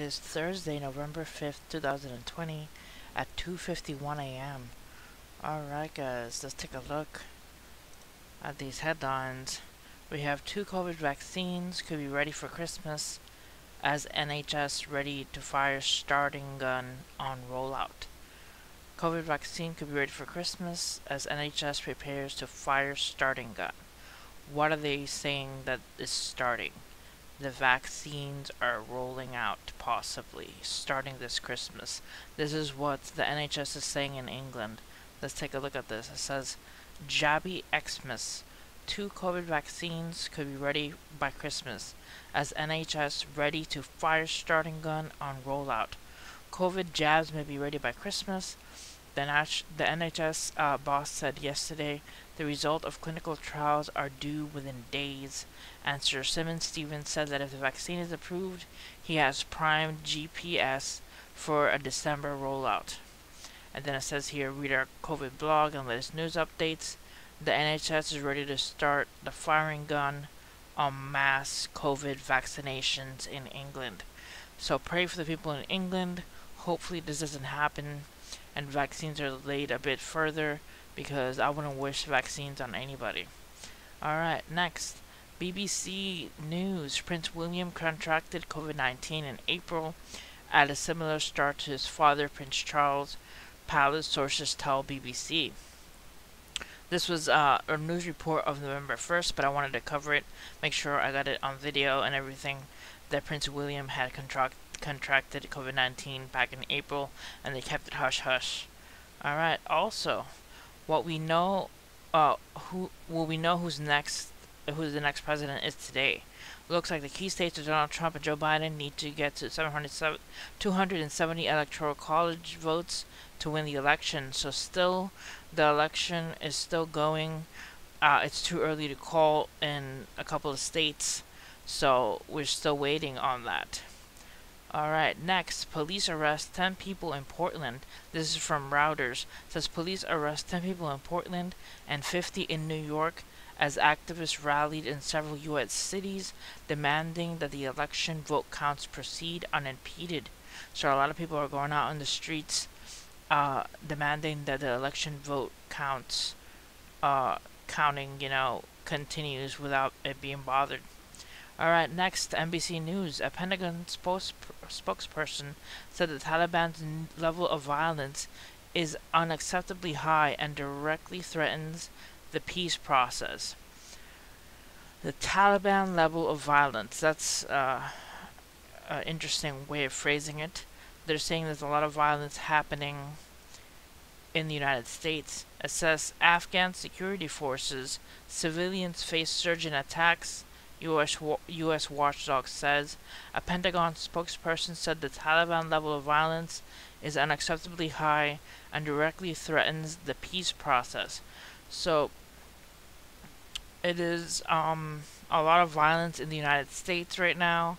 is Thursday, November 5th, 2020 at 2:51 a.m. Alright guys, let's take a look at these headlines. We have 2 COVID vaccines could be ready for Christmas as NHS ready to fire starting gun on rollout. COVID vaccine could be ready for Christmas as NHS prepares to fire starting gun. What are they saying that is starting? The vaccines are rolling out, possibly, starting this Christmas. This is what the NHS is saying in England. Let's take a look at this. It says, Jabby Xmas. 2 COVID vaccines could be ready by Christmas, as NHS ready to fire starting gun on rollout. COVID jabs may be ready by Christmas. The NHS boss said yesterday the result of clinical trials are due within days, and Sir Simon Stevens said that if the vaccine is approved, he has primed GPS for a December rollout. And then it says here, read our COVID blog and latest news updates. The NHS is ready to start the firing gun on mass COVID vaccinations in England. So pray for the people in England. Hopefully this doesn't happen and vaccines are delayed a bit further, because I wouldn't wish vaccines on anybody. Alright, next. BBC News. Prince William contracted COVID-19 in April at a similar start to his father, Prince Charles, palace sources tell BBC. This was a news report of November 1st, but I wanted to cover it, make sure I got it on video and everything, that Prince William had contracted COVID-19 back in April, and they kept it hush-hush. Alright, also, what we know, we know who the next president is today. Looks like the key states of Donald Trump and Joe Biden need to get to 270 electoral college votes to win the election. So still, the election is still going. It's too early to call in a couple of states, so we're still waiting on that. Alright, next, police arrest 10 people in Portland. This is from Reuters. It says police arrest 10 people in Portland and 50 in New York as activists rallied in several U.S. cities demanding that the election vote counts proceed unimpeded. So a lot of people are going out on the streets demanding that the election vote counting, continues without it being bothered. Alright, next, NBC News. A Pentagon spokesperson said the Taliban's level of violence is unacceptably high and directly threatens the peace process. The Taliban level of violence, that's an interesting way of phrasing it. They're saying there's a lot of violence happening in the United States. It says Afghan security forces, civilians face surge in attacks, U.S. watchdog says. A Pentagon spokesperson said the Taliban level of violence is unacceptably high and directly threatens the peace process. So, it is a lot of violence in the United States right now.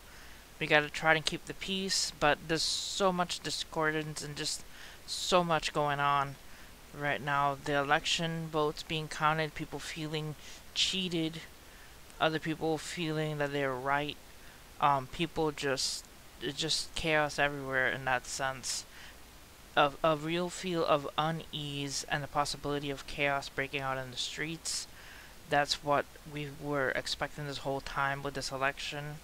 We gotta try to keep the peace, but there's so much discordance and just so much going on right now. The election votes being counted, people feeling cheated, other people feeling that they're right. It's just chaos everywhere in that sense. A real feel of unease and the possibility of chaos breaking out in the streets. That's what we were expecting this whole time with this election.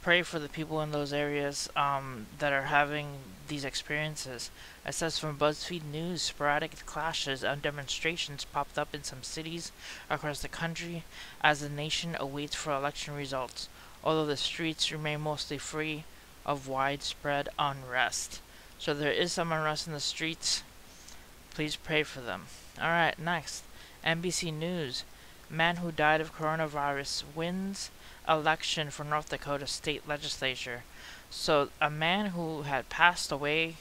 Pray for the people in those areas that are having these experiences. It says from BuzzFeed News, sporadic clashes and demonstrations popped up in some cities across the country as the nation awaits for election results, although the streets remain mostly free of widespread unrest. So there is some unrest in the streets. Please pray for them. Alright, next. NBC News. Man who died of coronavirus wins election for North Dakota state legislature. So a man who had passed away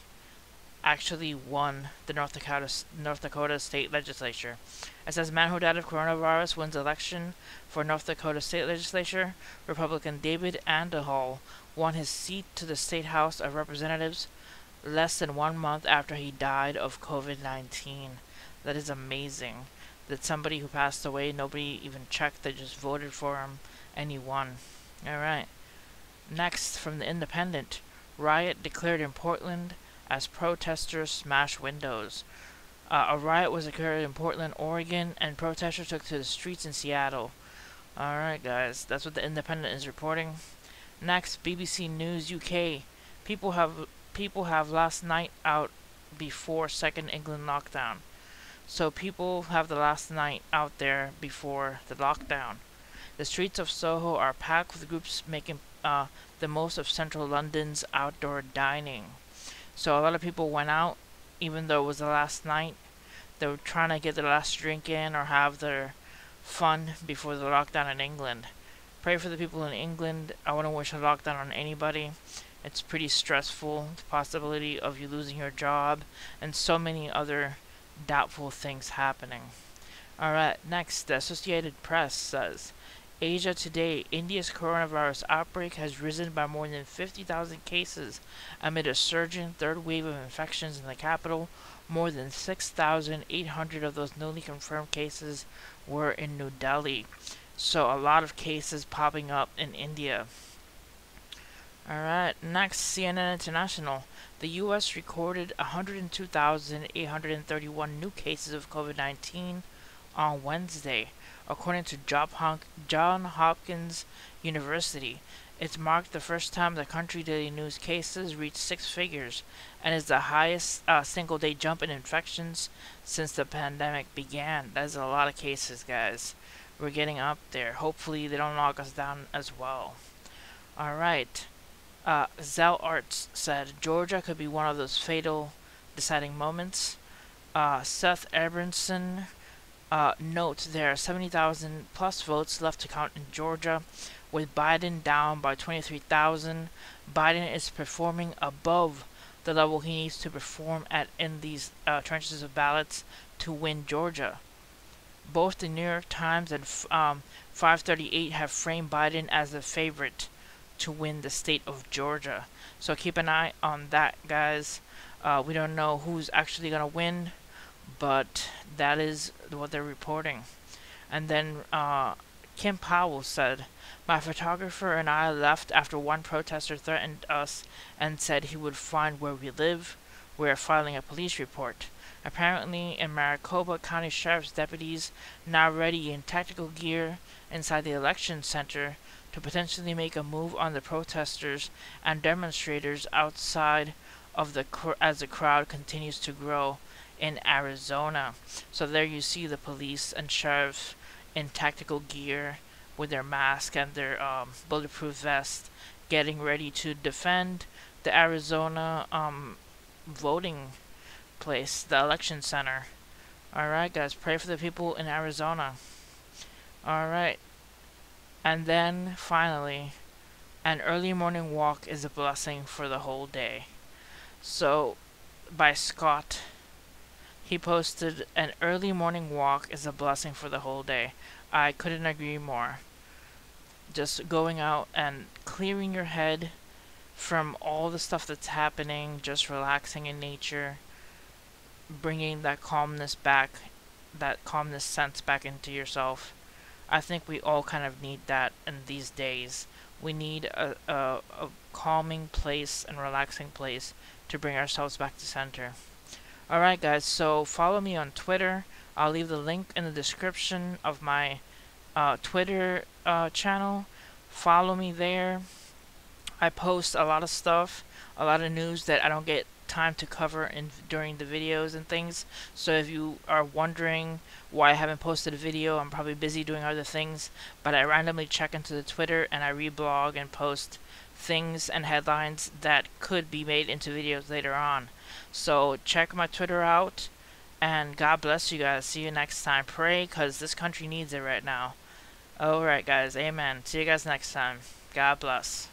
actually won the North Dakota state legislature. It says man who died of coronavirus wins election for North Dakota state legislature. Republican David Andahall won his seat to the state House of Representatives less than 1 month after he died of COVID-19. That is amazing. That somebody who passed away, nobody even checked, they just voted for him and he won. Alright. Next, from the Independent. Riot declared in Portland as protesters smash windows. A riot was declared in Portland, Oregon, and protesters took to the streets in Seattle. Alright guys, that's what the Independent is reporting. Next, BBC News UK. People have last night out before second England lockdown. So people have the last night out there before the lockdown. The streets of Soho are packed with groups making the most of central London's outdoor dining. So a lot of people went out, even though it was the last night. They were trying to get their last drink in or have their fun before the lockdown in England. Pray for the people in England. I wouldn't wish a lockdown on anybody. It's pretty stressful, the possibility of you losing your job, and so many other doubtful things happening. Alright, next, the Associated Press says, Asia Today, India's coronavirus outbreak has risen by more than 50,000 cases amid a surging third wave of infections in the capital. More than 6,800 of those newly confirmed cases were in New Delhi. So a lot of cases popping up in India. Alright, next, CNN International. The U.S. recorded 102,831 new cases of COVID-19 on Wednesday, according to Johns Hopkins University. It marked the first time the country daily news cases reached six figures, and is the highest single-day jump in infections since the pandemic began. That is a lot of cases, guys. We're getting up there. Hopefully they don't knock us down as well. Alright. Zell Arts said Georgia could be one of those fatal deciding moments. Seth Abramson notes there are 70,000 plus votes left to count in Georgia, with Biden down by 23,000. Biden is performing above the level he needs to perform at in these trenches of ballots to win Georgia. Both the New York Times and 538 have framed Biden as the favorite to win the state of Georgia. So keep an eye on that, guys. We don't know who's actually going to win, but that is what they're reporting. And then Kim Powell said, my photographer and I left after one protester threatened us and said he would find where we live. We are filing a police report. Apparently, in Maricopa, County Sheriff's deputies now ready in tactical gear inside the election center to potentially make a move on the protesters and demonstrators outside of as the crowd continues to grow in Arizona. So there you see the police and sheriffs in tactical gear with their mask and their bulletproof vest, getting ready to defend the Arizona voting place, the election center. Alright guys, pray for the people in Arizona. Alright. And then, finally, an early morning walk is a blessing for the whole day. So, by Scott, he posted, an early morning walk is a blessing for the whole day. I couldn't agree more. Just going out and clearing your head from all the stuff that's happening, just relaxing in nature, bringing that calmness back, that calmness sense back into yourself. I think we all kind of need that in these days. We need a calming place and relaxing place to bring ourselves back to center. Alright guys, so follow me on Twitter. I'll leave the link in the description of my Twitter channel. Follow me there. I post a lot of stuff, a lot of news that I don't get time to cover during the videos and things. So if you are wondering why I haven't posted a video, I'm probably busy doing other things, but I randomly check into the Twitter and I reblog and post things and headlines that could be made into videos later on. So check my Twitter out, and God bless you guys. See you next time. Pray, because this country needs it right now. Alright guys, amen. See you guys next time. God bless.